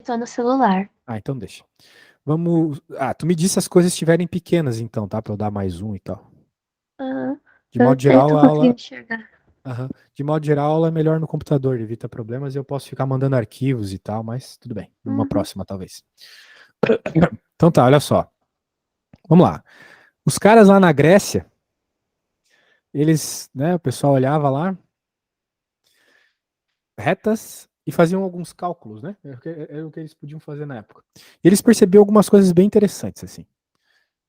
tô no celular. Ah, então deixa. Vamos. Ah, tu me disse se as coisas estiverem pequenas, então, tá? Pra eu dar mais um e tal. Aham. De modo Eu geral, tô a conseguindo aula. enxergar. Aham. De modo geral, a aula é melhor no computador, evita problemas e eu posso ficar mandando arquivos e tal, mas tudo bem. Numa Uhum. próxima, talvez. Então tá, olha só. Vamos lá. Os caras lá na Grécia, eles, né, o pessoal olhava lá, retas, e faziam alguns cálculos, né? Era o que eles podiam fazer na época. E eles perceberam algumas coisas bem interessantes, assim.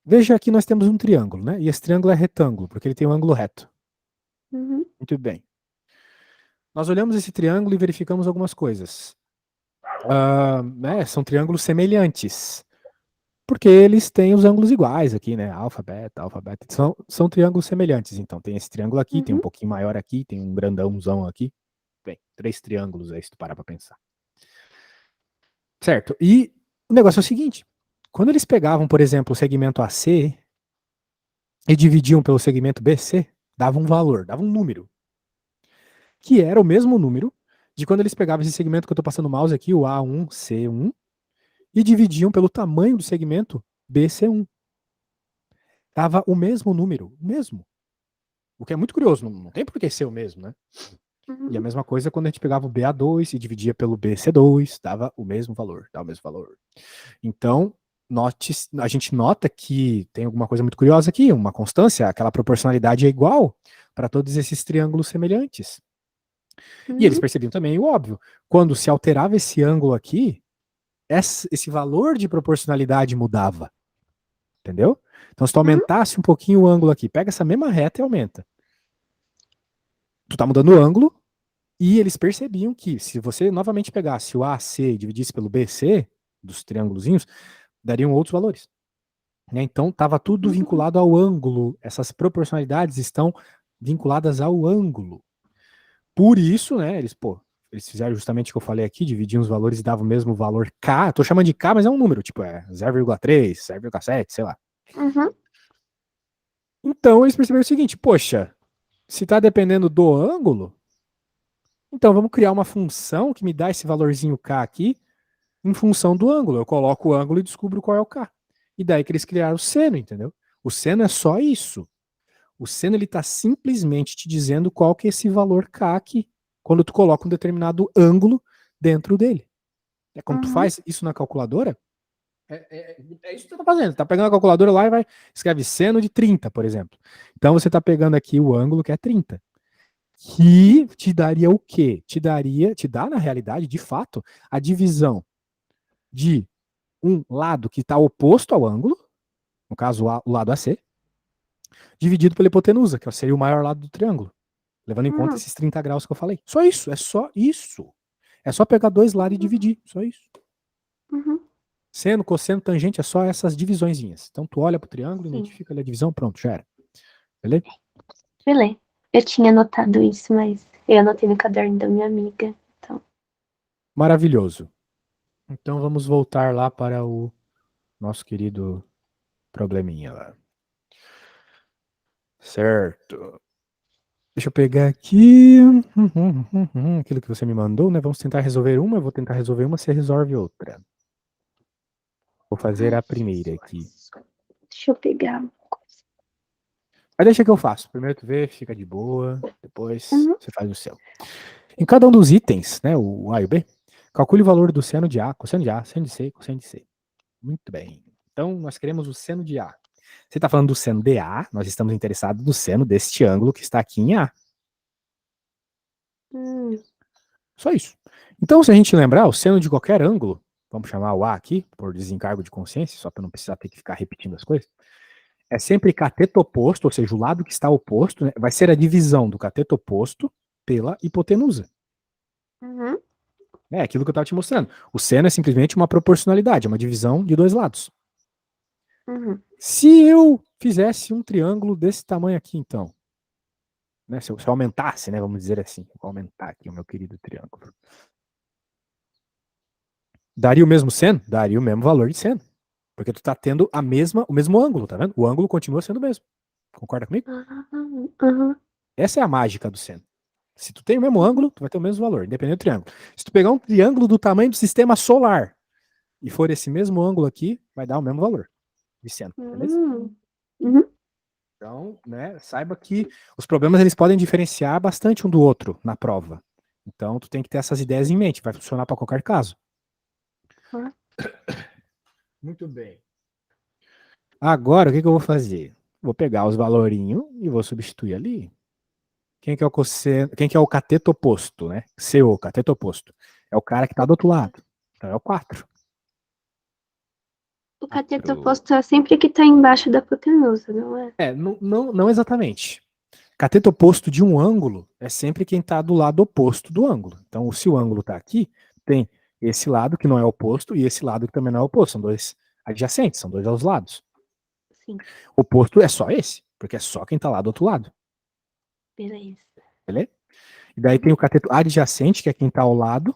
Veja aqui nós temos um triângulo, né? E esse triângulo é retângulo, porque ele tem um ângulo reto. Uhum. Muito bem. Nós olhamos esse triângulo e verificamos algumas coisas. Né, são triângulos semelhantes, porque eles têm os ângulos iguais aqui, né? Alfa, beta, alfa, beta. São triângulos semelhantes, então. Tem esse triângulo aqui, tem um Uhum. pouquinho maior aqui, tem um grandãozão aqui. Bem, 3 triângulos aí, se tu parar pra pensar. Certo. E o negócio é o seguinte: quando eles pegavam, por exemplo, o segmento AC e dividiam pelo segmento BC, dava um valor, dava um número, que era o mesmo número de quando eles pegavam esse segmento que eu tô passando o mouse aqui, o A1, C1, e dividiam pelo tamanho do segmento BC1. Dava o mesmo número, o mesmo. O que é muito curioso, não tem por que ser o mesmo, né? E a Uhum. mesma coisa quando a gente pegava o BA2 e dividia pelo BC2, dava o mesmo valor, dava o mesmo valor. Então, a gente nota que tem alguma coisa muito curiosa aqui, uma constância, aquela proporcionalidade é igual para todos esses triângulos semelhantes. E eles Uhum. percebiam também o óbvio, quando se alterava esse ângulo aqui, esse valor de proporcionalidade mudava, entendeu? Então, se tu Uhum. aumentasse um pouquinho o ângulo aqui, pega essa mesma reta e aumenta. Tu tá mudando o ângulo, e eles percebiam que se você novamente pegasse o AC e dividisse pelo BC, dos triângulozinhos, dariam outros valores. Né? Então, estava tudo Uhum. vinculado ao ângulo. Essas proporcionalidades estão vinculadas ao ângulo. Por isso, né, eles fizeram justamente o que eu falei aqui, dividiam os valores e davam o mesmo valor K. Estou chamando de K, mas é um número, tipo, é 0,3, 0,7, sei lá. Uhum. Então, eles perceberam o seguinte, poxa, se está dependendo do ângulo, então vamos criar uma função que me dá esse valorzinho K aqui em função do ângulo. Eu coloco o ângulo e descubro qual é o K. E daí que eles criaram o seno, entendeu? O seno é só isso. O seno ele está simplesmente te dizendo qual que é esse valor K aqui, quando tu coloca um determinado ângulo dentro dele. É quando tu Uhum. faz isso na calculadora, é isso que tu tá fazendo. Tu tá pegando a calculadora lá e escreve seno de 30, por exemplo. Então você tá pegando aqui o ângulo que é 30. Que te daria o quê? Te dá na realidade, de fato, a divisão de um lado que está oposto ao ângulo, no caso o lado AC, dividido pela hipotenusa, que seria o maior lado do triângulo, levando em conta Uhum. esses 30 graus que eu falei. Só isso, é só isso. É só pegar dois lados e dividir, só isso. Uhum. Seno, cosseno, tangente, é só essas divisõezinhas. Então tu olha pro triângulo, Sim. identifica ali a divisão, pronto, já era. Beleza? Beleza. Eu tinha anotado isso, mas eu anotei no caderno da minha amiga. Então. Maravilhoso. Então vamos voltar lá para o nosso querido probleminha lá. Certo. Deixa eu pegar aqui. Aquilo que você me mandou, né? Vamos tentar resolver uma, eu vou tentar resolver uma, você resolve outra. Vou fazer Ai, a primeira aqui. Jesus. Deixa eu pegar. Mas deixa que eu faço. Primeiro tu vê, fica de boa, depois Uhum. você faz o seu. Em cada um dos itens, né, o A e o B, calcule o valor do seno de A, cosseno de A, seno de C, cosseno de C. Muito bem. Então, nós queremos o seno de A. Você está falando do seno de A, nós estamos interessados no seno deste ângulo que está aqui em A. Hum. Só isso. Então, se a gente lembrar, o seno de qualquer ângulo, vamos chamar o A aqui, por desencargo de consciência, só para não precisar ter que ficar repetindo as coisas, é sempre cateto oposto, ou seja, o lado que está oposto, né, vai ser a divisão do cateto oposto pela hipotenusa. Uhum. É aquilo que eu estava te mostrando. O seno é simplesmente uma proporcionalidade, é uma divisão de dois lados. Uhum. Se eu fizesse um triângulo desse tamanho aqui, então, né, se eu aumentasse, né, vamos dizer assim, vou aumentar aqui o meu querido triângulo. Daria o mesmo seno? Daria o mesmo valor de seno. Porque tu tá tendo o mesmo ângulo, tá vendo? O ângulo continua sendo o mesmo. Concorda comigo? Uhum. Essa é a mágica do seno. Se tu tem o mesmo Uhum. ângulo, tu vai ter o mesmo valor, independente do triângulo. Se tu pegar um triângulo do tamanho do sistema solar, e for esse mesmo ângulo aqui, vai dar o mesmo valor de seno, beleza? Uhum. Então, né, saiba que os problemas eles podem diferenciar bastante um do outro na prova. Então, tu tem que ter essas ideias em mente, vai funcionar para qualquer caso. Ah, Muito bem. Agora, o que, que eu vou fazer? Vou pegar os valorinhos e vou substituir ali. Quem que é o cosseno, quem que é o cateto oposto, né? CO, cateto oposto. É o cara que está do outro lado. Então é o 4. o cateto 4. oposto é sempre que tá embaixo da hipotenusa, não é? É, não exatamente. Cateto oposto de um ângulo é sempre quem está do lado oposto do ângulo. Então, se o ângulo está aqui, tem esse lado que não é oposto e esse lado que também não é oposto. São dois adjacentes, são dois aos lados. Sim, Oposto é só esse, porque é só quem está lá do outro lado. beleza. Beleza? E daí tem o cateto adjacente, que é quem está ao lado,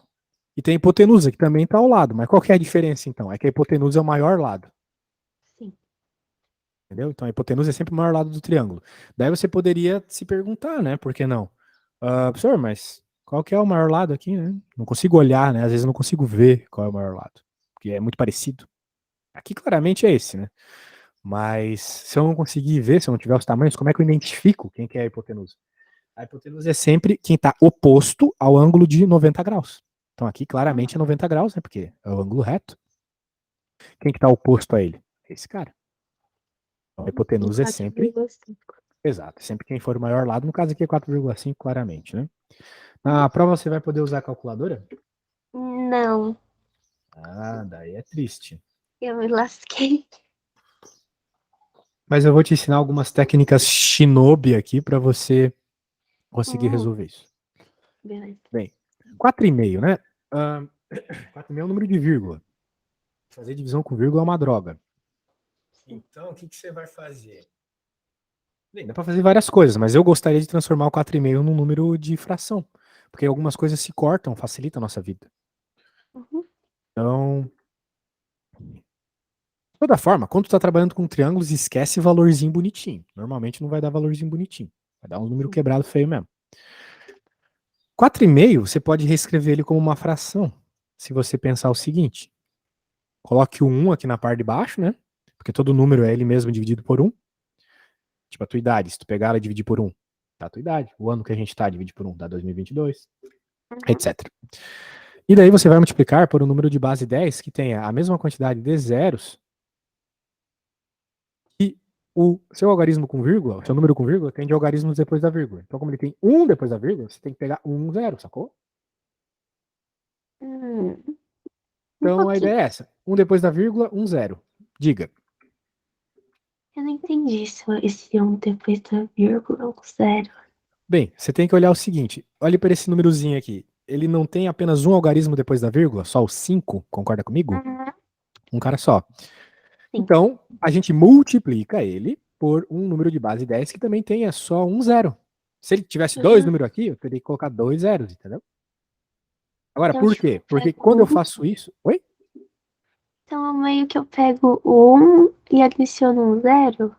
e tem a hipotenusa, que também está ao lado. Mas qual que é a diferença, então? É que a hipotenusa é o maior lado. Sim. Entendeu? Então a hipotenusa é sempre o maior lado do triângulo. Daí você poderia se perguntar, né? Por que não? Professor, mas qual que é o maior lado aqui, né? Não consigo olhar, né? Às vezes eu não consigo ver qual é o maior lado. Porque é muito parecido. Aqui claramente é esse, né? Mas se eu não conseguir ver, se eu não tiver os tamanhos, como é que eu identifico quem que é a hipotenusa? A hipotenusa é sempre quem está oposto ao ângulo de 90 graus. Então aqui claramente é 90 graus, né? Porque é o ângulo reto. Quem que está oposto a ele? Esse cara. Então a Em hipotenusa é sempre 4,5. exato, sempre quem for o maior lado, no caso aqui é 4,5 claramente, né? Na prova você vai poder usar a calculadora? Não, Ah, daí é triste. eu me lasquei. Mas eu vou te ensinar algumas técnicas Shinobi aqui para você conseguir Hum, resolver isso. beleza. Bem, 4,5, né? 4,5 é o número de vírgula. Fazer divisão com vírgula é uma droga. Sim. Então, o que, que você vai fazer? Bem, dá para fazer várias coisas, mas eu gostaria de transformar o 4,5 num número de fração, porque algumas coisas se cortam, facilita a nossa vida. Uhum. Então, de toda forma, quando tu tá trabalhando com triângulos, esquece valorzinho bonitinho. Normalmente não vai dar valorzinho bonitinho. Vai dar um número Sim. quebrado feio mesmo. 4,5, você pode reescrever ele como uma fração. Se você pensar o seguinte, coloque o 1 aqui na parte de baixo, né? Porque todo número é ele mesmo dividido por 1. Tipo a tua idade, se tu pegar ela e dividir por 1, dá a tua idade. O ano que a gente tá, divide por 1, dá 2022, Uhum. etc. E daí você vai multiplicar por um número de base 10 que tenha a mesma quantidade de zeros que o seu algarismo com vírgula, o seu número com vírgula, tem de algarismos depois da vírgula. Então, como ele tem um depois da vírgula, você tem que pegar um zero, sacou? Hum, um Então, a pouquinho. ideia é essa. Um depois da vírgula, um zero. Diga. Eu não entendi se esse um depois da vírgula, um zero. Bem, você tem que olhar o seguinte. Olhe para esse númerozinho aqui. Ele não tem apenas um algarismo depois da vírgula, só o 5, concorda comigo? Uhum. Um cara só. Sim. Então, a gente multiplica ele por um número de base 10 que também tenha só um zero. Se ele tivesse dois Uhum. números aqui, eu teria que colocar dois zeros, entendeu? Agora, Então, por tipo, quê? eu Porque pego quando eu um. faço isso. Oi? Então, meio que eu pego o um e adiciono um zero.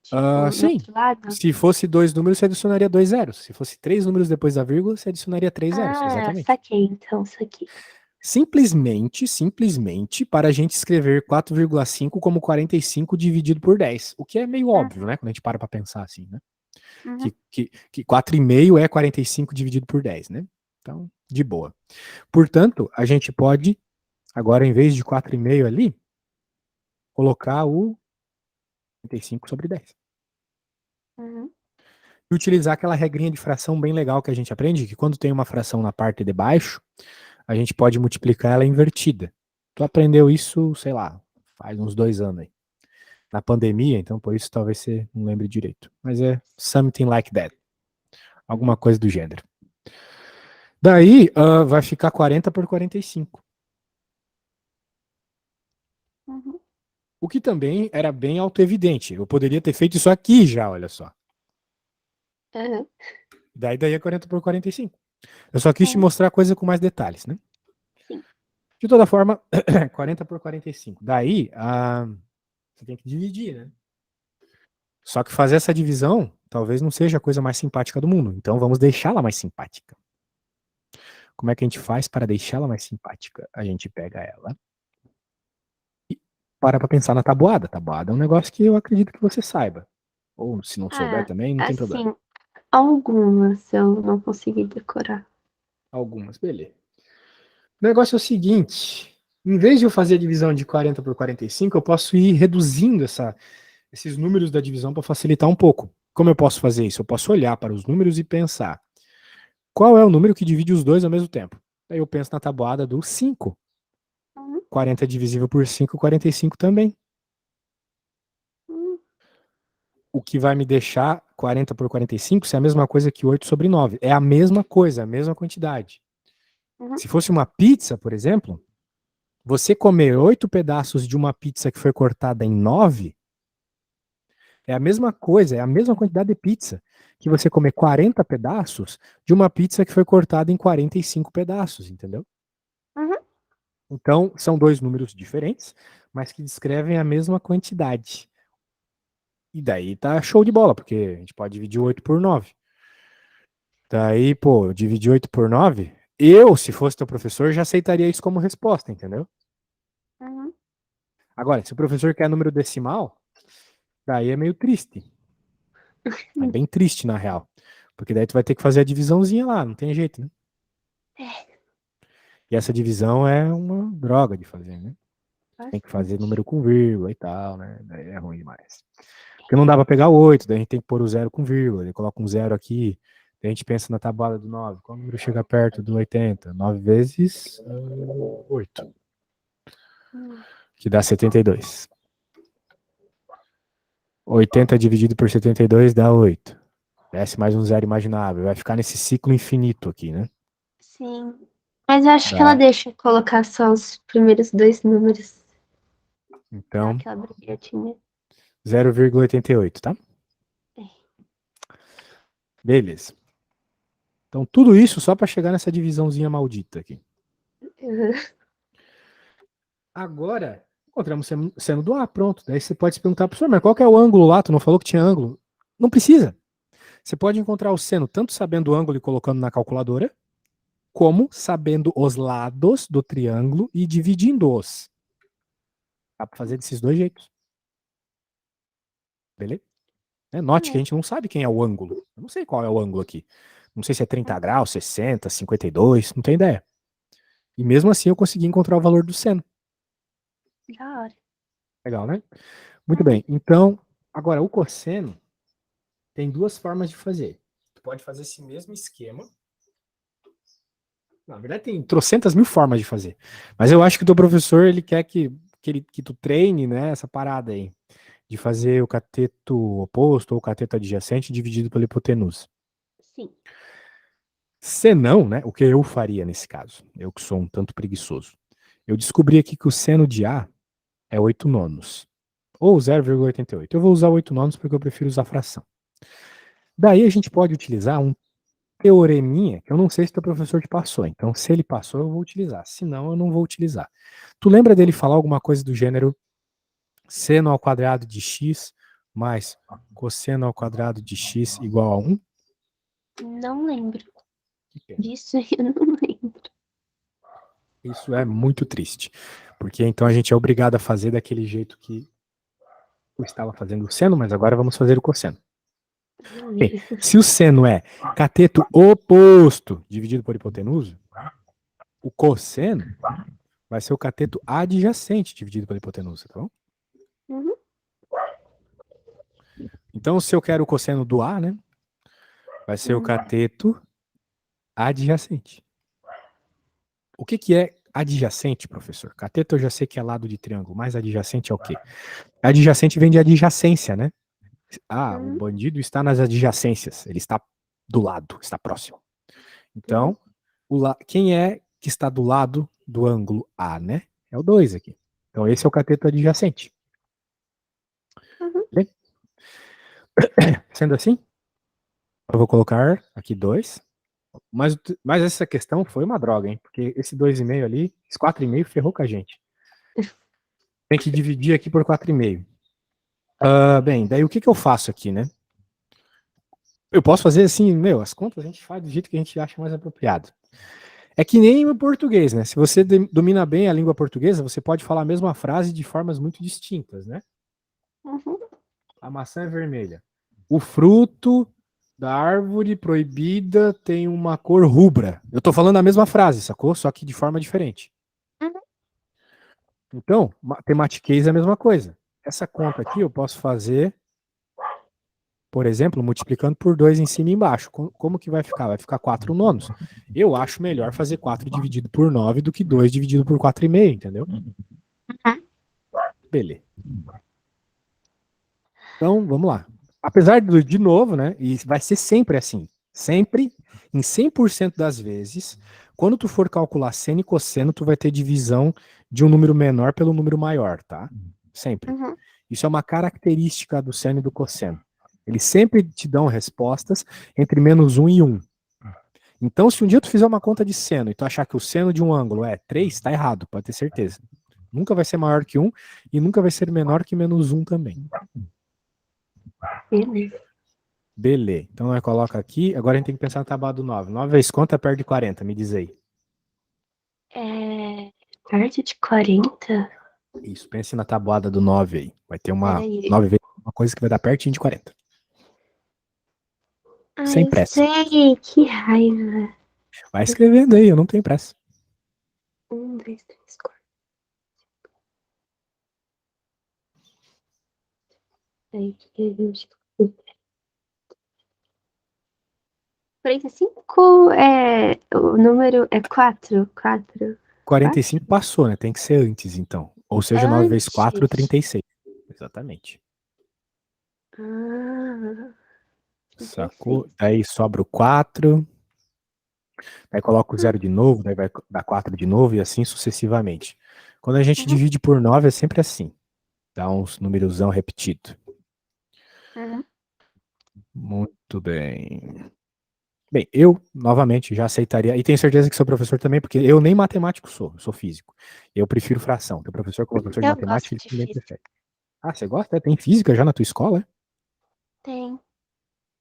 Tipo, no Sim. outro lado. Se fosse dois números, você adicionaria dois zeros. Se fosse três números depois da vírgula, você adicionaria três zeros. Ah, Exatamente. saquei, então, saquei. Simplesmente para a gente escrever 4,5 como 45 dividido por 10. O que é meio óbvio, Uhum. né? Quando a gente para pensar assim, né? Uhum. Que 4,5 é 45 dividido por 10, né? Então, de boa. Portanto, a gente pode, agora em vez de 4,5 ali, colocar o 45 sobre 10. Uhum. E utilizar aquela regrinha de fração bem legal que a gente aprende, que quando tem uma fração na parte de baixo, a gente pode multiplicar ela invertida. Tu aprendeu isso, sei lá, faz uns 2 anos aí. Na pandemia, então por isso talvez você não lembre direito. Mas é something like that. Alguma Uhum. coisa do gênero. Daí vai ficar 40 por 45. Uhum. O que também era bem autoevidente. Eu poderia ter feito isso aqui já, olha só. Uhum. Daí é 40 por 45. Eu só quis te Uhum. mostrar a coisa com mais detalhes, né? Sim. De toda forma, 40 por 45. Daí, você tem que dividir, né? Só que fazer essa divisão talvez não seja a coisa mais simpática do mundo. Então vamos deixá-la mais simpática. Como é que a gente faz para deixá-la mais simpática? A gente pega ela. para pensar na tabuada. Tabuada é um negócio que eu acredito que você saiba. Ou se não souber Ah, também, não tem problema. assim, algumas eu não consegui decorar. Algumas, beleza. O negócio é o seguinte: em vez de eu fazer a divisão de 40 por 45, eu posso ir reduzindo esses números da divisão para facilitar um pouco. Como eu posso fazer isso? Eu posso olhar para os números e pensar qual é o número que divide os dois ao mesmo tempo. Aí eu penso na tabuada do 5. Hum, 40 divisível por 5, 45 também. hum, O que vai me deixar 40 por 45 ser a mesma coisa que 8 sobre 9. É a mesma coisa, a mesma quantidade. uhum, Se fosse uma pizza, por exemplo, você comer 8 pedaços de uma pizza que foi cortada em 9 é a mesma coisa, é a mesma quantidade de pizza que você comer 40 pedaços de uma pizza que foi cortada em 45 pedaços, entendeu? uhum. Então, são dois números diferentes, mas que descrevem a mesma quantidade. E daí tá show de bola, porque a gente pode dividir 8 por 9. Daí, pô, dividir 8 por 9, eu, se fosse teu professor, já aceitaria isso como resposta, entendeu? Uhum. Agora, se o professor quer número decimal, daí é meio triste. É bem triste, na real. Porque daí tu vai ter que fazer a divisãozinha lá, não tem jeito, né? É, E essa divisão é uma droga de fazer, né? Tem que fazer bastante. número com vírgula e tal, né? Daí é ruim demais. Porque não dá pra pegar o 8, daí a gente tem que pôr o zero com vírgula, daí coloca um zero aqui, daí a gente pensa na tabuada do 9. Qual número chega perto do 80? 9 vezes 8, Hum, que dá 72. 80 dividido por 72 dá 8. Desce mais um zero imaginável. Vai ficar nesse ciclo infinito aqui, né? sim. Mas eu acho que ela Dá. deixa colocar só os primeiros dois números. Dá Então, aquela brilhotinha. 0,88, tá? É. Beleza. Então, tudo isso só para chegar nessa divisãozinha maldita aqui. Uhum. Agora, encontramos seno do A, pronto. Daí você pode se perguntar, professor, mas qual que é o ângulo lá? Tu não falou que tinha ângulo? Não precisa. Você pode encontrar o seno tanto sabendo o ângulo e colocando na calculadora, como sabendo os lados do triângulo e dividindo-os. Dá para fazer desses dois jeitos. Beleza? Note que a Beleza. gente não sabe quem é o ângulo. Eu não sei qual é o ângulo aqui. Não sei se é 30 graus, 60, 52, não tenho ideia. E mesmo assim eu consegui encontrar o valor do seno. Da hora. Legal, né? Muito Uhum. bem. Então, agora o cosseno tem duas formas de fazer. Tu pode fazer esse mesmo esquema. Na verdade, tem trocentas mil formas de fazer. Mas eu acho que o teu professor, ele quer que tu treine, né, essa parada aí. De fazer o cateto oposto ou o cateto adjacente dividido pela hipotenusa. Sim. Se não, né, o que eu faria nesse caso? Eu que sou um tanto preguiçoso. Eu descobri aqui que o seno de A é 8 nonos. Ou 0,88. Eu vou usar 8 nonos porque eu prefiro usar fração. Daí a gente pode utilizar um teoreminha, que eu não sei se o professor te passou. Então, se ele passou, eu vou utilizar. Se não, eu não vou utilizar. Tu lembra dele falar alguma coisa do gênero seno ao quadrado de x mais cosseno ao quadrado de x igual a 1? Não lembro Que pena. disso, eu não lembro. Isso é muito triste. Porque então a gente é obrigado a fazer daquele jeito que eu estava fazendo o seno, mas agora vamos fazer o cosseno. Bem, Beleza. se o seno é cateto oposto dividido por hipotenusa, o cosseno vai ser o cateto adjacente dividido pela hipotenusa, tá bom? Uhum. Então, se eu quero o cosseno do A, né, vai ser o Uhum. cateto adjacente. O que que é adjacente, professor? Cateto eu já sei que é lado de triângulo, mas adjacente é o quê? Adjacente vem de adjacência, né? Ah, o Uhum. bandido está nas adjacências, ele está do lado, está próximo. Uhum. Então, quem é que está do lado do ângulo A, né? É o 2 aqui. Então, esse é o cateto adjacente. Uhum. Bem, sendo assim, eu vou colocar aqui 2. Mas essa questão foi uma droga, hein? Porque esse 2,5 ali, esse 4,5 ferrou com a gente. Tem que dividir aqui por 4,5. Bem, daí o que eu faço aqui, né? Eu posso fazer assim, meu, as contas a gente faz do jeito que a gente acha mais apropriado. É que nem o português, né? Se você domina bem a língua portuguesa, você pode falar a mesma frase de formas muito distintas, né? Uhum. A maçã é vermelha. O fruto da árvore proibida tem uma cor rubra. Eu tô falando a mesma frase, sacou? Só que de forma diferente. Uhum. Então, matematiquez é a mesma coisa. Essa conta aqui eu posso fazer, por exemplo, multiplicando por 2 em cima e embaixo. Como que vai ficar? Vai ficar 4 nonos. Eu acho melhor fazer 4 dividido por 9 do que 2 dividido por 4,5, entendeu? Beleza. Então, vamos lá. Apesar de novo, né? E vai ser sempre assim. Sempre, em 100% das vezes, quando tu for calcular seno e cosseno, tu vai ter divisão de um número menor pelo número maior, tá? Sempre. Uhum. Isso é uma característica do seno e do cosseno. Eles sempre te dão respostas entre -1 e 1. Então, se um dia tu fizer uma conta de seno e tu achar que o seno de um ângulo é 3, tá errado, pode ter certeza. Nunca vai ser maior que 1 e nunca vai ser menor que -1 também. Beleza. Beleza. Então, eu coloco aqui. Agora a gente tem que pensar na tábua do 9. 9 vezes quanto é perto de 40? Me diz aí. É perto de 40? Isso, pense na tabuada do 9 aí. Vai ter uma Peraí. 9 vezes uma coisa que vai dar pertinho de 40. Ah, Sem eu pressa. sei. Que raiva. Vai escrevendo aí, eu não tenho pressa. 1, 2, 3, 4. Aí, 45 é. O número é 4. 4. 4? 45 passou, né? Tem que ser antes, então. Ou seja, 9 vezes 4, Antes. 36. Exatamente. Ah, Sacou? 36. Aí sobra o 4. Aí coloca o zero de novo, daí vai dar 4 de novo e assim sucessivamente. Quando a gente Uhum. divide por 9 é sempre assim. Dá uns numerosão repetido. Uhum. Muito bem. Bem, eu, novamente, já aceitaria, e tenho certeza que sou professor também, porque eu nem matemático sou físico. Eu prefiro fração. Teu professor, como professor de Eu matemática, gosto ele de também física. prefere. Ah, você gosta? Tem física já na tua escola? É? Tem.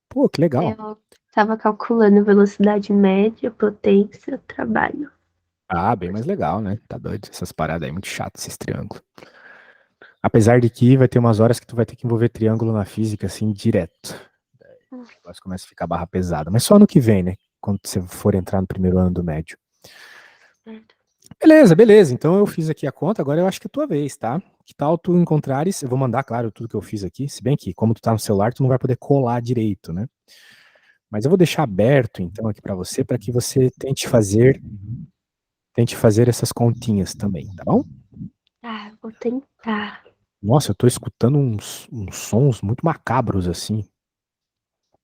Pô, que legal. Eu tava calculando velocidade média, potência, trabalho. Ah, bem mais legal, né? Tá doido. Essas paradas aí, muito chato, esses triângulos. Apesar de que vai ter umas horas que tu vai ter que envolver triângulo na física, assim, direto. Hum. O negócio começa a ficar barra pesada. Mas só no que vem, né? Quando você for entrar no primeiro ano do médio. Certo. Beleza, beleza. Então eu fiz aqui a conta, agora eu acho que é a tua vez, tá? Que tal tu encontrares, eu vou mandar, claro, tudo que eu fiz aqui, se bem que como tu tá no celular, tu não vai poder colar direito, né? Mas eu vou deixar aberto então aqui para que você tente fazer essas continhas também, tá bom? Tá, vou tentar. Nossa, eu tô escutando uns sons muito macabros assim.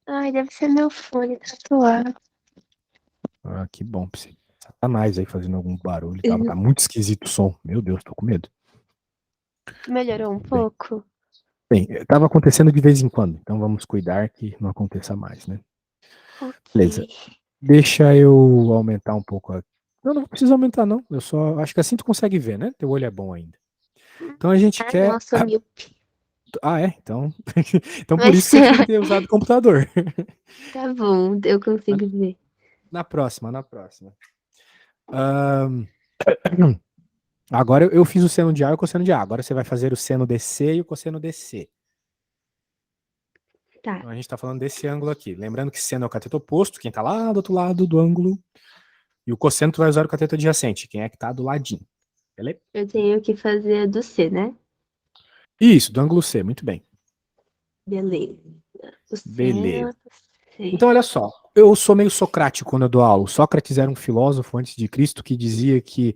Ai, deve ser meu fone tatuado. Ah, que bom pra você. Satanás aí fazendo algum barulho, tá muito esquisito o som. Meu Deus, tô com medo. Melhorou um Bem, pouco? bem, tava acontecendo de vez em quando, então vamos cuidar que não aconteça mais, né? Ok. Beleza. Deixa eu aumentar um pouco. Não precisa aumentar, não. Eu só acho que assim tu consegue ver, né? Teu olho é bom ainda. Então a gente Ah, não, quer. eu sou míope. Ah, é? Então. Então por isso Mas que você tinha que ter usado o computador. tá bom, eu Mas consigo ver. na próxima, na próxima. Ahn, agora eu fiz o seno de A e o cosseno de A. Agora você vai fazer o seno de C e o cosseno de C. Tá, Então a gente está falando desse ângulo aqui. Lembrando que seno é o cateto oposto, quem está lá do outro lado do ângulo. E o cosseno tu vai usar o cateto adjacente, quem é que está do ladinho. Beleza? eu tenho que fazer a do C, né? Isso, do ângulo C, muito bem. Beleza. O Beleza. seno do C. Então, olha só, eu sou meio socrático quando eu dou aula. O Sócrates era um filósofo antes de Cristo que dizia que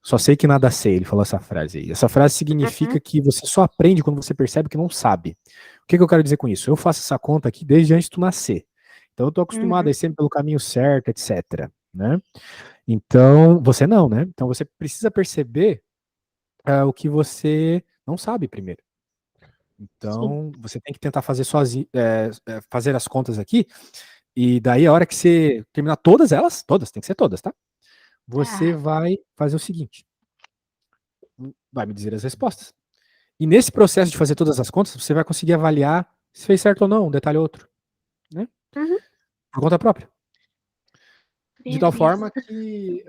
só sei que nada sei. Ele falou essa frase aí. Essa frase significa Uhum, que você só aprende quando você percebe que não sabe. O que eu quero dizer com isso? Eu faço essa conta aqui desde antes de tu nascer. Então, eu tô acostumado a ir uhum, sempre pelo caminho certo, etc. Né? Então, você não, né? Então, você precisa perceber o que você não sabe primeiro. sim. Então, você tem que tentar fazer sozinho, fazer as contas aqui. E daí, a hora que você terminar todas elas, todas, tem que ser todas, tá? Você Tá. vai fazer o seguinte: vai me dizer as respostas. E nesse processo de fazer todas as contas, você vai conseguir avaliar se fez certo ou não, um detalhe ou outro, né? Uhum. Por conta própria. De tal forma Beleza. que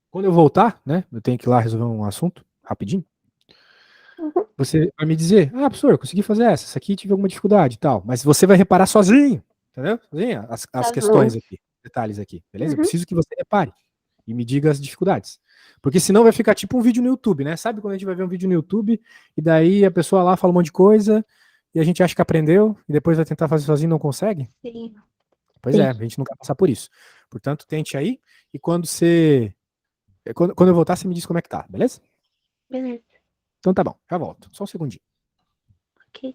quando eu voltar, né? Eu tenho que ir lá resolver um assunto rapidinho. Uhum. Você vai me dizer, professor, eu consegui fazer essa aqui tive alguma dificuldade e tal. Mas você vai reparar sozinho, entendeu? Sozinho, as Tá questões bom. aqui, detalhes aqui, beleza? Eu Uhum. preciso que você repare e me diga as dificuldades. Porque senão vai ficar tipo um vídeo no YouTube, né? Sabe quando a gente vai ver um vídeo no YouTube e daí a pessoa lá fala um monte de coisa e a gente acha que aprendeu e depois vai tentar fazer sozinho e não consegue? Sim. Pois é, Sim. a gente não quer passar por isso. Portanto, tente aí e quando você. Quando eu voltar, você me diz como é que tá, beleza? Beleza. Então tá bom, já volto. Só um segundinho. Ok.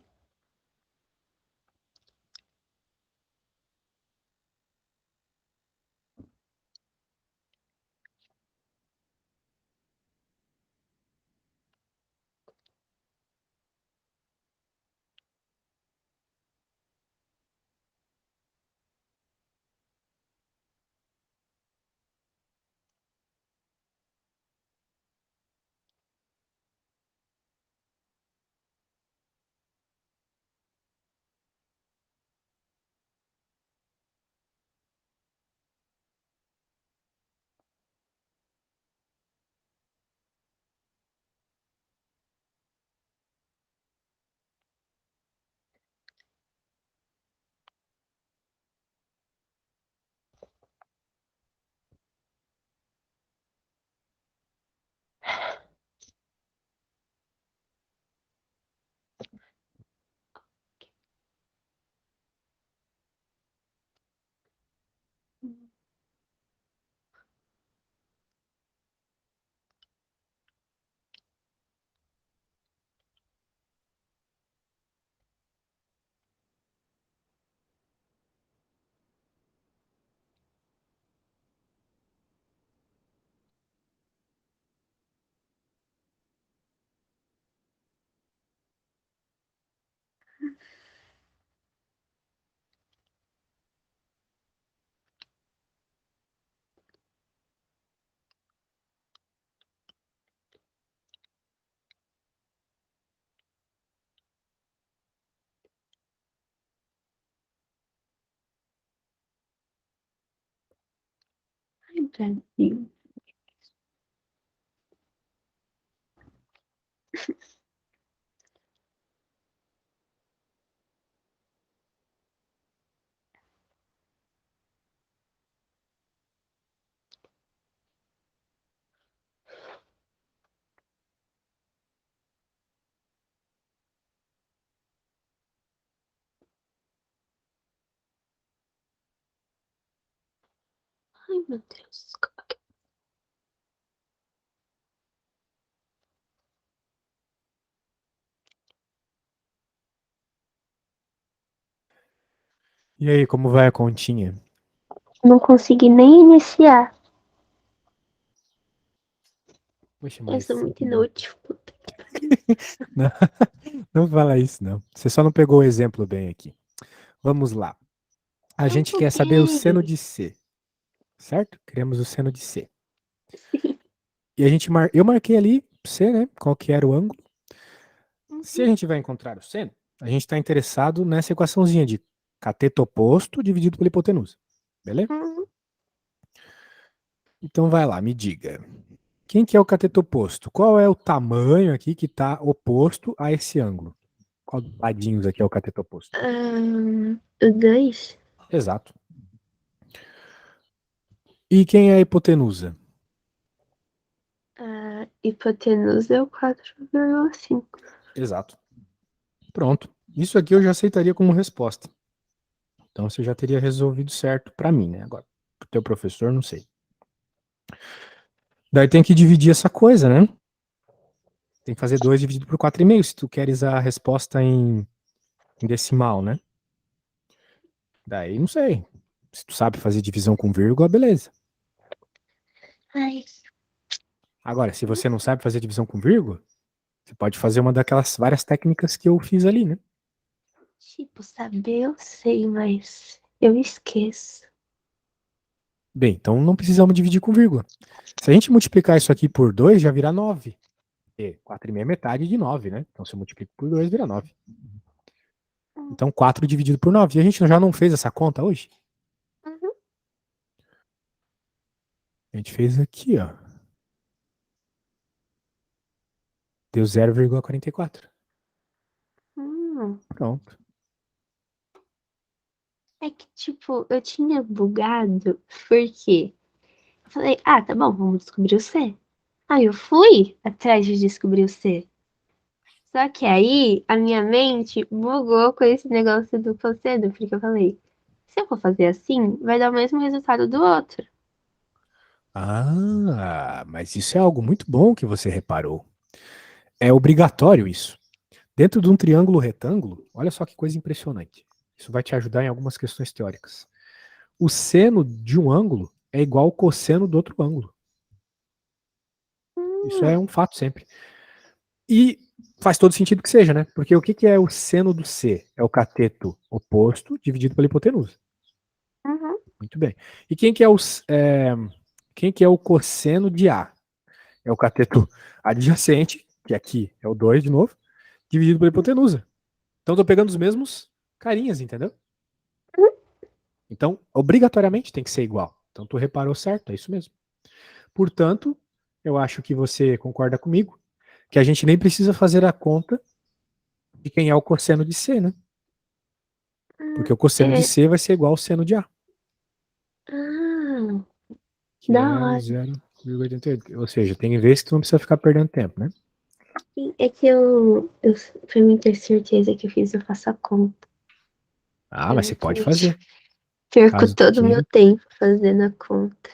Ai, Brasil. Ai, meu Deus. E aí, como vai a continha? Não consegui nem iniciar. Poxa, Eu mas. sou muito inútil. Puta que pariu. Não, não fala isso, não. Você só não pegou o exemplo bem aqui. Vamos lá. A Eu gente quer saber o seno buguei. de C, certo? Queremos o seno de C. Sim. E eu marquei ali C, né? Qual que era o ângulo. Se a Uhum. gente vai encontrar o seno, a gente está interessado nessa equaçãozinha de cateto oposto dividido pela hipotenusa. Beleza? Uhum. Então vai lá, me diga. Quem que é o cateto oposto? Qual é o tamanho aqui que está oposto a esse ângulo? Qual dos ladinhos aqui é o cateto oposto? O 2. Exato. E quem é a hipotenusa? A hipotenusa é o 4,5. Exato. Pronto. Isso aqui eu já aceitaria como resposta. Então você já teria resolvido certo para mim, né? Agora, pro teu professor, não sei. Daí tem que dividir essa coisa, né? Tem que fazer 2 dividido por 4,5 se tu queres a resposta em decimal, né? Daí não sei. Se tu sabe fazer divisão com vírgula, beleza. Ai, Agora, se você não sabe fazer divisão com vírgula, você pode fazer uma daquelas várias técnicas que eu fiz ali, né? tipo, saber eu sei, mas eu esqueço. Bem, então não precisamos dividir com vírgula. Se a gente multiplicar isso aqui por 2, já vira 9. E 4,5 é metade de 9, né? Então se eu multiplico por 2, vira 9. Uhum. Então 4 dividido por 9. E a gente já não fez essa conta hoje? A gente fez aqui, ó. Deu 0,44. Hum, Pronto. é que, tipo, eu tinha bugado, porque eu falei, ah, tá bom, vamos descobrir o C. Aí eu fui atrás de descobrir o C. Só que aí a minha mente bugou com esse negócio do cosseno, porque eu falei, se eu for fazer assim, vai dar o mesmo resultado do outro. Ah, mas isso é algo muito bom que você reparou. É obrigatório isso. Dentro de um triângulo retângulo, olha só que coisa impressionante. Isso vai te ajudar em algumas questões teóricas. O seno de um ângulo é igual ao cosseno do outro ângulo. Isso Hum, é um fato sempre. E faz todo sentido que seja, né? Porque o que que é o seno do C? É o cateto oposto dividido pela hipotenusa. uhum, Muito bem. E quem que é o cosseno de A? É o cateto adjacente, que aqui é o 2 de novo, dividido pela hipotenusa. Então estou pegando os mesmos carinhas, entendeu? uhum. Então, obrigatoriamente tem que ser igual. Então tu reparou certo, é isso mesmo. Portanto, eu acho que você concorda comigo que a gente nem precisa fazer a conta de quem é o cosseno de C, né? Porque o cosseno de É, C vai ser igual ao seno de A, ah, que da é o hora. 0,88. Ou seja, tem vezes que tu não precisa ficar perdendo tempo, né? Sim, é que pra mim ter certeza que eu fiz, eu faço a conta. Ah, mas você pode Eventualmente, fazer. perco Caso tu todo o meu queira. tempo fazendo a conta,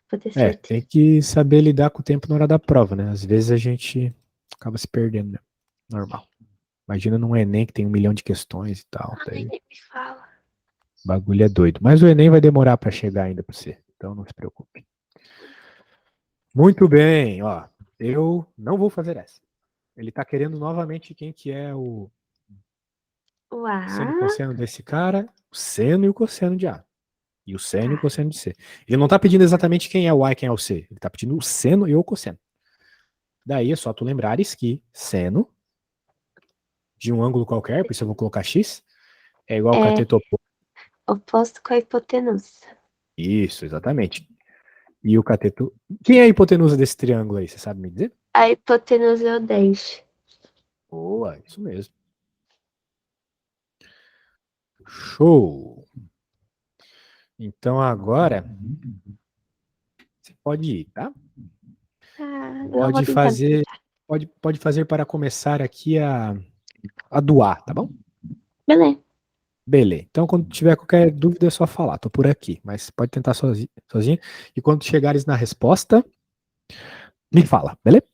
pra ter É, certeza. tem que saber lidar com o tempo na hora da prova, né? Às vezes a gente acaba se perdendo, né? Normal. Imagina num Enem que tem 1 milhão de questões e tal. Ai, Daí nem me fala. o bagulho é doido. Mas o Enem vai demorar para chegar ainda para você. Então não se preocupe. Muito bem, ó. Eu não vou fazer essa. Ele tá querendo novamente quem que é o seno e Uau, cosseno desse cara, o seno e o cosseno de A. E o seno e o cosseno de C. Ele não tá pedindo exatamente quem é o A e quem é o C. Ele tá pedindo o seno e o cosseno. Daí é só tu lembrares que seno de um ângulo qualquer, por isso eu vou colocar x, é igual ao é cateto oposto. oposto com a hipotenusa. Isso, exatamente. E o cateto. Quem é a hipotenusa desse triângulo aí? Você sabe me dizer? A hipotenusa é o 10. Boa, isso mesmo. Show! Então agora você pode ir, tá? Ah, eu vou Pode tentar fazer, lembrar. pode fazer para começar aqui a doar, tá bom? Beleza. Beleza. Então, quando tiver qualquer dúvida, é só falar. Tô por aqui, mas pode tentar sozinho. E quando chegares na resposta, me fala, beleza?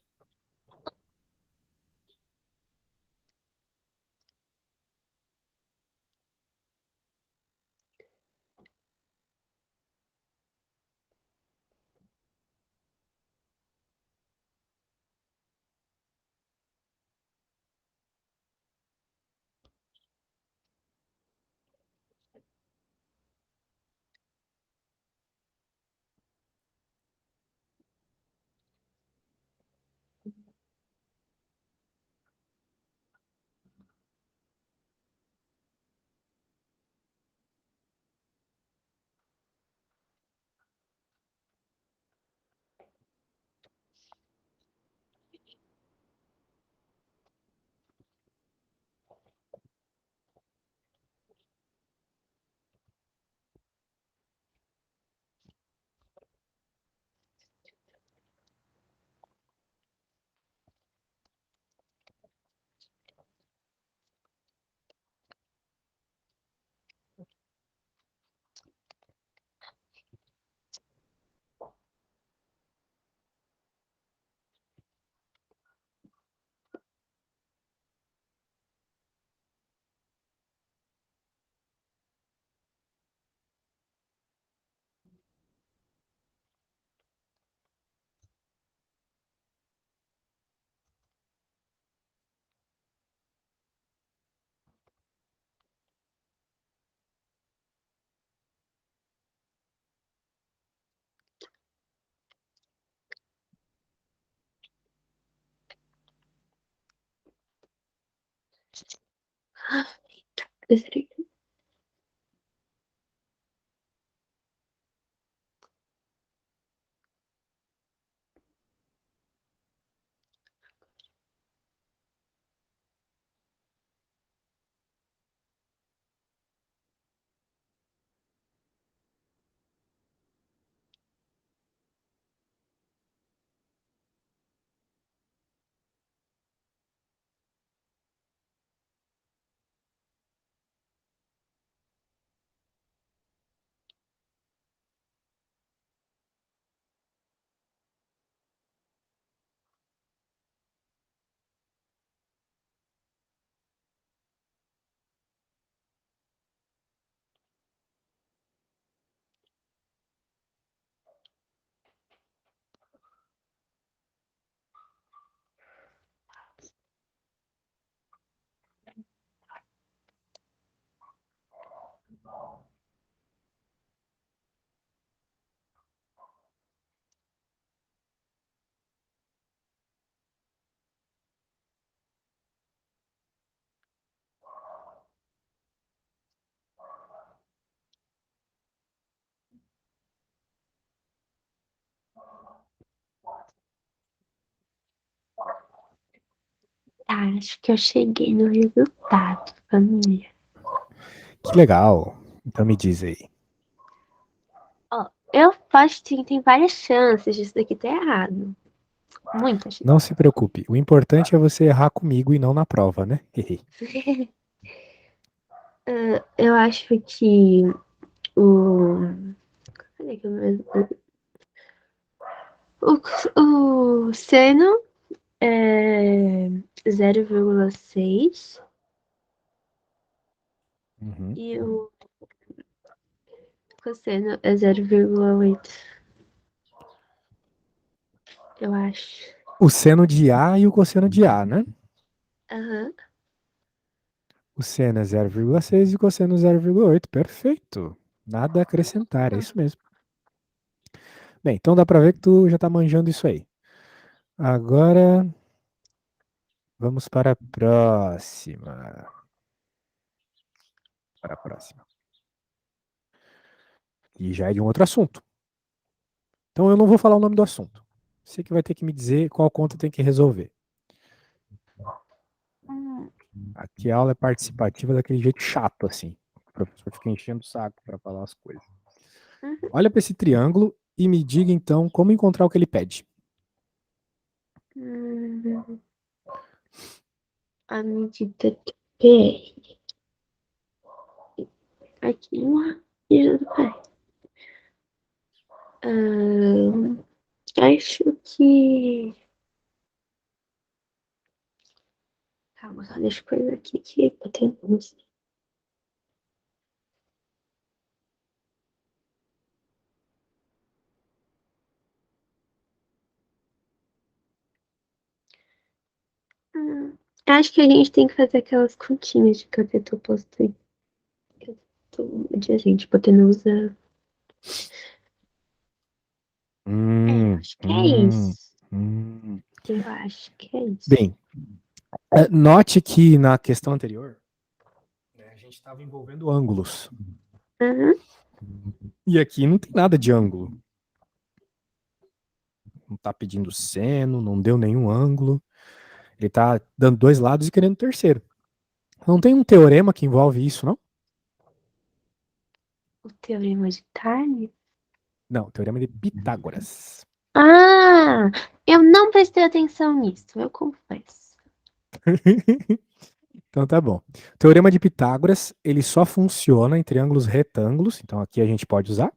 Ah, eita. Tá, acho que eu cheguei no resultado, família. Que legal. Então me diz aí. Ó, eu acho que tem várias chances disso daqui ter errado. Muitas chances. Não se preocupe. O importante é você errar comigo e não na prova, né? Eu acho que o. Cadê que o seno é 0,6 Uhum. e o cosseno é 0,8, eu acho. O seno de A e o cosseno de A, né? Aham. O seno é 0,6 e o cosseno 0,8. Perfeito. Nada a acrescentar, é isso mesmo. Bem, então dá pra ver que tu já tá manjando isso aí. Agora vamos para a próxima. Para a próxima. E já é de um outro assunto. Então eu não vou falar o nome do assunto. Você que vai ter que me dizer qual conta tem que resolver. Hum, Aqui a aula é participativa daquele jeito chato, assim. O professor fica enchendo o saco para falar as coisas. uhum. Olha para esse triângulo e me diga então como encontrar o que ele pede. Hum, a medida do pé. Aqui, uma medida do pé. Ahn, acho que. Calma, só deixa eu coisa aqui que eu tenho. Hum, acho que a gente tem que fazer aquelas continhas de cateto oposto aí. De a gente hipotenusa. Hum, Acho que é hum, isso. hum. Eu acho que é isso. Bem, note que na questão anterior, né, a gente estava envolvendo ângulos. Uhum. E aqui não tem nada de ângulo. Não está pedindo seno, não deu nenhum ângulo. Ele está dando dois lados e querendo o terceiro. Não tem um teorema que envolve isso, não? O teorema de Thales? Não, teorema de Pitágoras. Ah, eu não prestei atenção nisso, eu confesso. Então tá bom. O teorema de Pitágoras, ele só funciona em triângulos retângulos, então aqui a gente pode usar.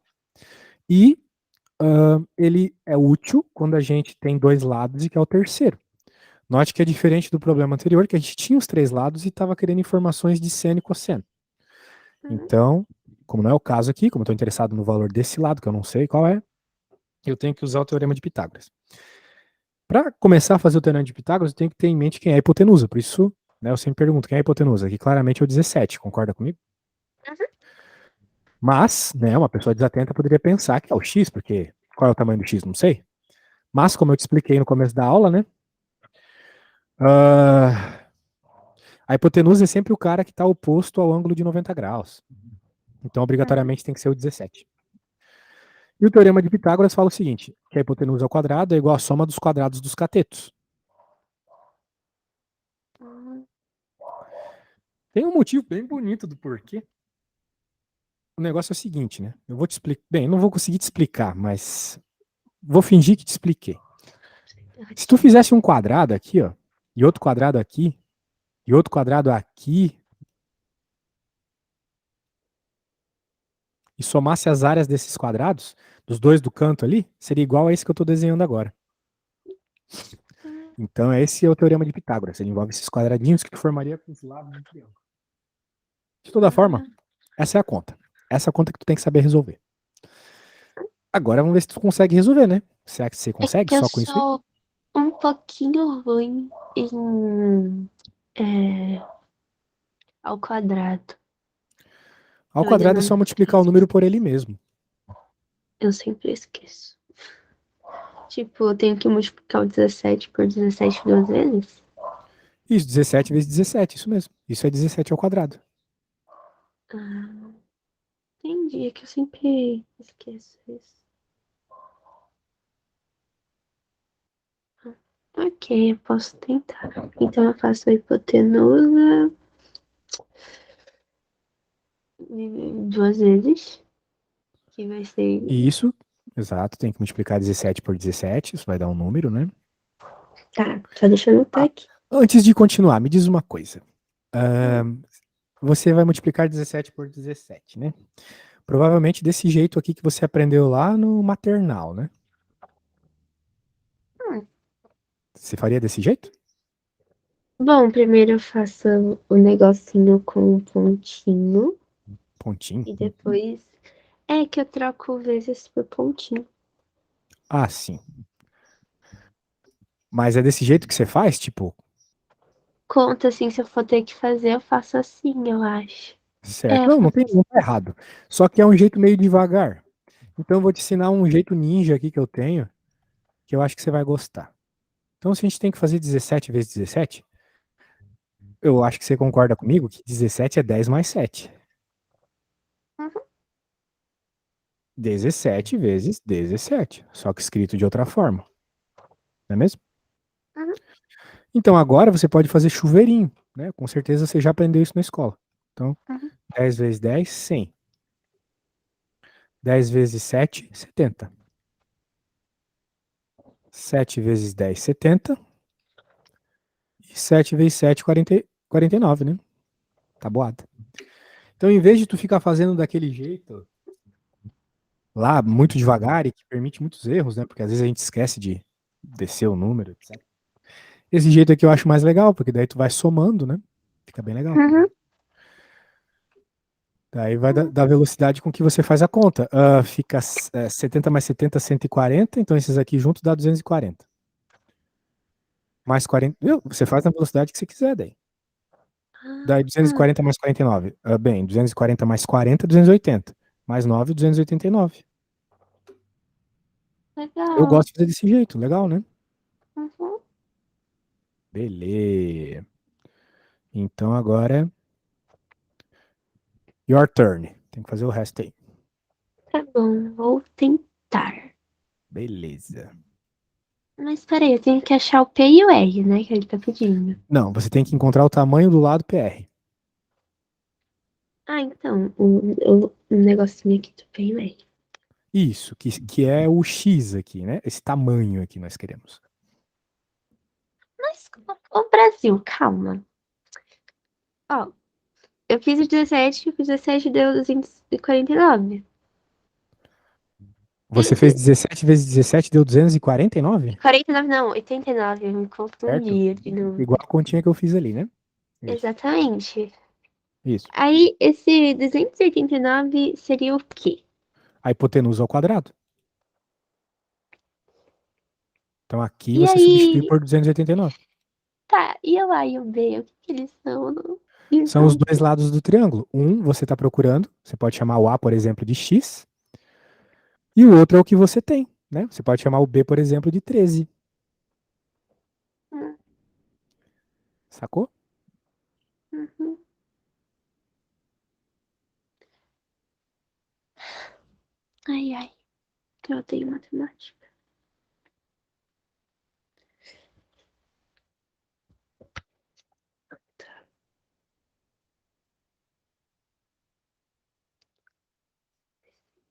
E ele é útil quando a gente tem dois lados e quer o terceiro. Note que é diferente do problema anterior, que a gente tinha os três lados e estava querendo informações de seno e cosseno. Uhum. Então, como não é o caso aqui, como eu estou interessado no valor desse lado, que eu não sei qual é, eu tenho que usar o teorema de Pitágoras. Para começar a fazer o teorema de Pitágoras, eu tenho que ter em mente quem é a hipotenusa. Por isso, né, eu sempre pergunto quem é a hipotenusa. Aqui claramente é o 17, concorda comigo? Uhum. Mas, né, uma pessoa desatenta poderia pensar que é o x, porque qual é o tamanho do x? Não sei. Mas, como eu te expliquei no começo da aula, né, ah, a hipotenusa é sempre o cara que está oposto ao ângulo de 90 graus. Então, Uhum. obrigatoriamente tem que ser o 17. E o teorema de Pitágoras fala o seguinte, que a hipotenusa ao quadrado é igual à soma dos quadrados dos catetos. Uhum. Tem um motivo bem bonito do porquê. O negócio é o seguinte, né? Eu vou te explicar. Bem, eu não vou conseguir te explicar, mas vou fingir que te expliquei. Se tu Ok. fizesse um quadrado aqui, ó, e outro quadrado aqui, e outro quadrado aqui, e somasse as áreas desses quadrados, dos dois do canto ali, seria igual a esse que eu estou desenhando agora. Uhum. Então, esse é o teorema de Pitágoras. Ele envolve esses quadradinhos que formaria com os lados do triângulo. De toda forma, Uhum. essa é a conta. Essa é a conta que tu tem que saber resolver. Agora vamos ver se tu consegue resolver, né? Será que você É consegue que eu só com isso aí? sou um pouquinho ruim ao quadrado. Ao Eu ainda quadrado é não só decorei multiplicar o isso. número por ele mesmo. Eu sempre esqueço. Tipo, eu tenho que multiplicar o 17 por 17 duas vezes? Isso, 17 vezes 17, isso mesmo. Isso é 17 ao quadrado. Ah, entendi. É que eu sempre esqueço isso. Ok, eu posso tentar. Então eu faço a hipotenusa duas vezes, que vai ser. Isso, exato, tem que multiplicar 17 por 17, isso vai dar um número, né? Tá, só deixa eu anotar Ah, aqui. antes de continuar, me diz uma coisa. Hum, Você vai multiplicar 17 por 17, né? Provavelmente desse jeito aqui que você aprendeu lá no maternal, né? hum. Você faria desse jeito? Bom, primeiro eu faço o negocinho com um pontinho Pontinho. e depois é que eu troco vezes por pontinho. Ah, sim. Mas é desse jeito que você faz? Tipo, Conta assim, se eu for ter que fazer, eu faço assim, eu acho. certo. É, eu Não, não faço tem, assim. não tá errado. Só que é um jeito meio devagar. Então eu vou te ensinar um jeito ninja aqui que eu tenho, que eu acho que você vai gostar. Então se a gente tem que fazer 17 vezes 17, eu acho que você concorda comigo que 17 é 10 mais 7. Uhum, 17 vezes 17, só que escrito de outra forma, não é mesmo? uhum, Então agora você pode fazer chuveirinho, né? Com certeza você já aprendeu isso na escola. Então, uhum. 10 vezes 10, 100. 10 vezes 7, 70. 7 vezes 10, 70. E 7 vezes 7, 40, 49, né? Tabuada. Então, em vez de tu ficar fazendo daquele jeito lá, muito devagar e que permite muitos erros, né? Porque às vezes a gente esquece de descer o número, etc. Esse jeito aqui eu acho mais legal, porque daí tu vai somando, né? Fica bem legal. Uhum. Daí vai da velocidade com que você faz a conta. Fica 70 mais 70, 140. Então esses aqui juntos dá 240. Mais 40. Viu? Você faz na velocidade que você quiser daí. Daí Ah, 240 mais 49. Bem, 240 mais 40, 280. Mais 9, 289. Eu legal. gosto de fazer desse jeito. Legal, né? Uhum. Beleza. Então agora, your turn. Tem que fazer o resto aí. Tá bom, vou tentar. Beleza. Mas peraí, eu tenho que achar o P e o R, né? Que ele tá pedindo. Não, você tem que encontrar o tamanho do lado PR. Ah, então, o negocinho aqui do P e o R. Isso, que é o X aqui, né? Esse tamanho aqui nós queremos. Mas, ô Brasil, calma. Ó, eu fiz o 17, o 17 deu 249. Você fez 17 vezes 17, deu 249? 49 não, 89, eu me Certo? confundi de novo. Igual a continha que eu fiz ali, né? Isso. Exatamente. Isso. Aí, esse 289 seria o quê? A hipotenusa ao quadrado. Então aqui E você substitui aí, por 289. tá, e o A e o B, o que que eles são? Eu não- Eles São os não... dois lados do triângulo. Um você está procurando, você pode chamar o A, por exemplo, de X, e o outro é o que você tem, né? Você pode chamar o B, por exemplo, de 13. Hum, Sacou? uhum. Ai, ai, eu odeio matemática.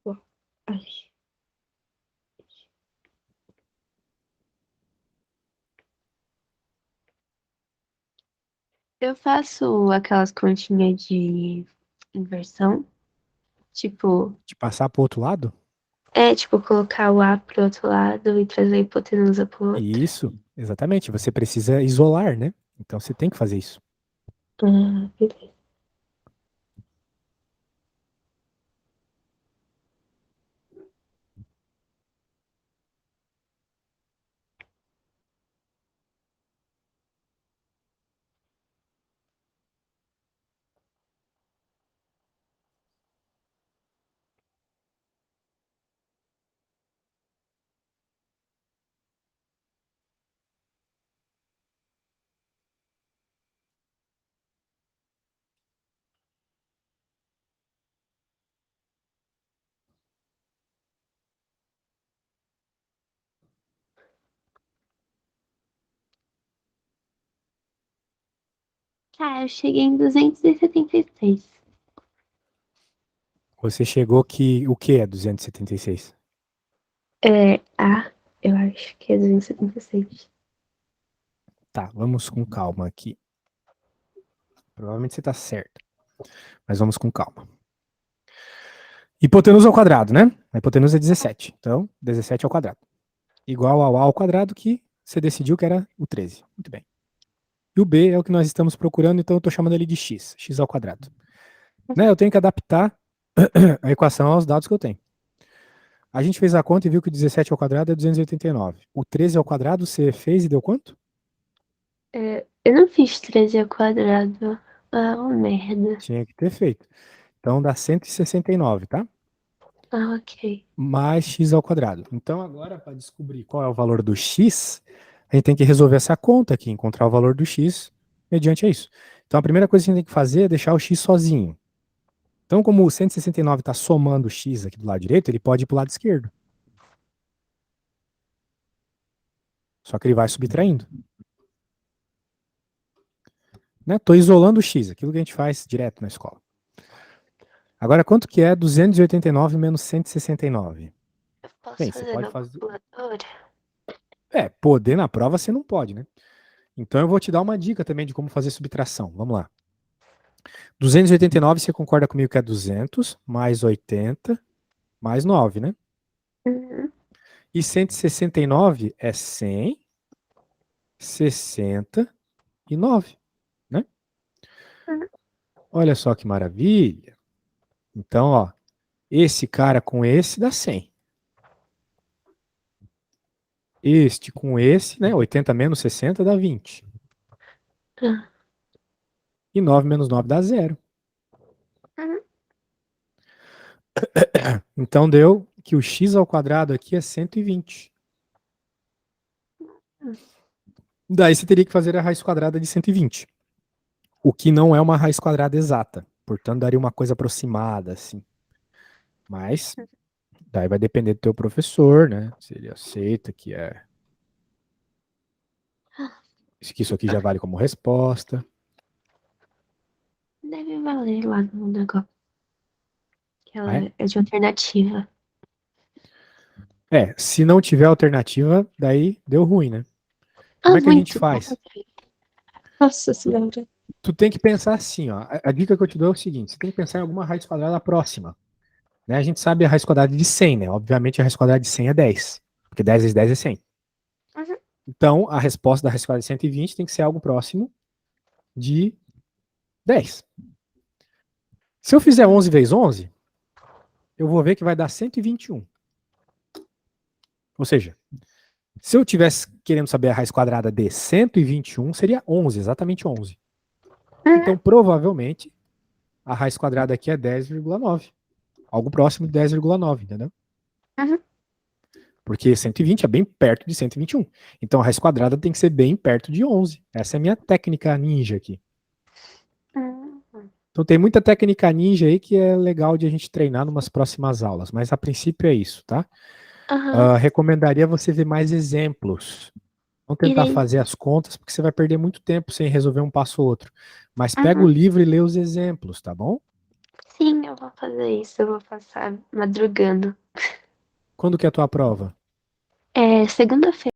Bom, ai. Eu faço aquelas continhas de inversão, tipo, De passar para o outro lado? tipo, colocar o A pro outro lado e trazer a hipotenusa pro outro. Isso, exatamente. Você precisa isolar, né? Então você tem que fazer isso. Ah, beleza. Tá, eu cheguei em 276. Você chegou que. O que é 276? Eu acho que é 276. Tá, vamos com calma aqui. Provavelmente você tá certo. Mas vamos com calma. Hipotenusa ao quadrado, né? A hipotenusa é 17. Então, 17 ao quadrado. Igual ao A ao quadrado, que você decidiu que era o 13. Muito bem. E o B é o que nós estamos procurando, então eu estou chamando ele de x, x ao quadrado. Né? Eu tenho que adaptar a equação aos dados que eu tenho. A gente fez a conta e viu que o 17 ao quadrado é 289. O 13 ao quadrado você fez e deu quanto? Eu não fiz 13 ao quadrado. Ah, uma merda. Tinha que ter feito. Então dá 169, tá? Ah, ok. Mais x ao quadrado. Então agora, para descobrir qual é o valor do x, a gente tem que resolver essa conta aqui, encontrar o valor do x mediante isso. Então a primeira coisa que a gente tem que fazer é deixar o x sozinho. Então, como o 169 está somando o x aqui do lado direito, ele pode ir para o lado esquerdo. Só que ele vai subtraindo. Estou isolando o x, aquilo que a gente faz direto na escola. Agora, quanto que é 289 menos 169? Eu posso Bem, você fazer pode na fazer. calculadora? Poder na prova você não pode, né? Então eu vou te dar uma dica também de como fazer subtração. Vamos lá. 289, você concorda comigo que é 200, mais 80, mais 9, né? Uhum. E 169 é 100, 69, né? Uhum. Olha só que maravilha. Então, ó, esse cara com esse dá 100. Este com esse, né? 80 menos 60 dá 20. Ah, E 9 menos 9 dá 0. uhum. Então deu que o x ao quadrado aqui é 120. Daí você teria que fazer a raiz quadrada de 120. O que não é uma raiz quadrada exata. Portanto, daria uma coisa aproximada, assim. Mas, daí vai depender do teu professor, né? Se ele aceita que isso aqui já vale como resposta. Deve valer lá no negócio. Que Ah, é? ela é de alternativa. Se não tiver alternativa, daí deu ruim, né? Como Ah, é que a gente muito bom. faz? Nossa senhora. Tu tem que pensar assim, ó. A dica que eu te dou é o seguinte: você tem que pensar em alguma raiz quadrada próxima. Né? A gente sabe a raiz quadrada de 100, né? Obviamente a raiz quadrada de 100 é 10, porque 10 vezes 10 é 100. Uhum. Então, a resposta da raiz quadrada de 120 tem que ser algo próximo de 10. Se eu fizer 11 vezes 11, eu vou ver que vai dar 121. Ou seja, se eu tivesse querendo saber a raiz quadrada de 121, seria 11, exatamente 11. Uhum. Então, provavelmente, a raiz quadrada aqui é 10,9. Algo próximo de 10,9, entendeu? Uhum. Porque 120 é bem perto de 121. Então, a raiz quadrada tem que ser bem perto de 11. Essa é a minha técnica ninja aqui. Uhum. Então, tem muita técnica ninja aí que é legal de a gente treinar numas próximas aulas. Mas, a princípio, é isso, tá? Aham. Recomendaria você ver mais exemplos. Não tentar Irei. fazer as contas, porque você vai perder muito tempo sem resolver um passo ou outro. Mas pega o Uhum. livro e lê os exemplos, tá bom? Sim, eu vou fazer isso. Eu vou passar madrugando. Quando que é a tua prova? É segunda-feira.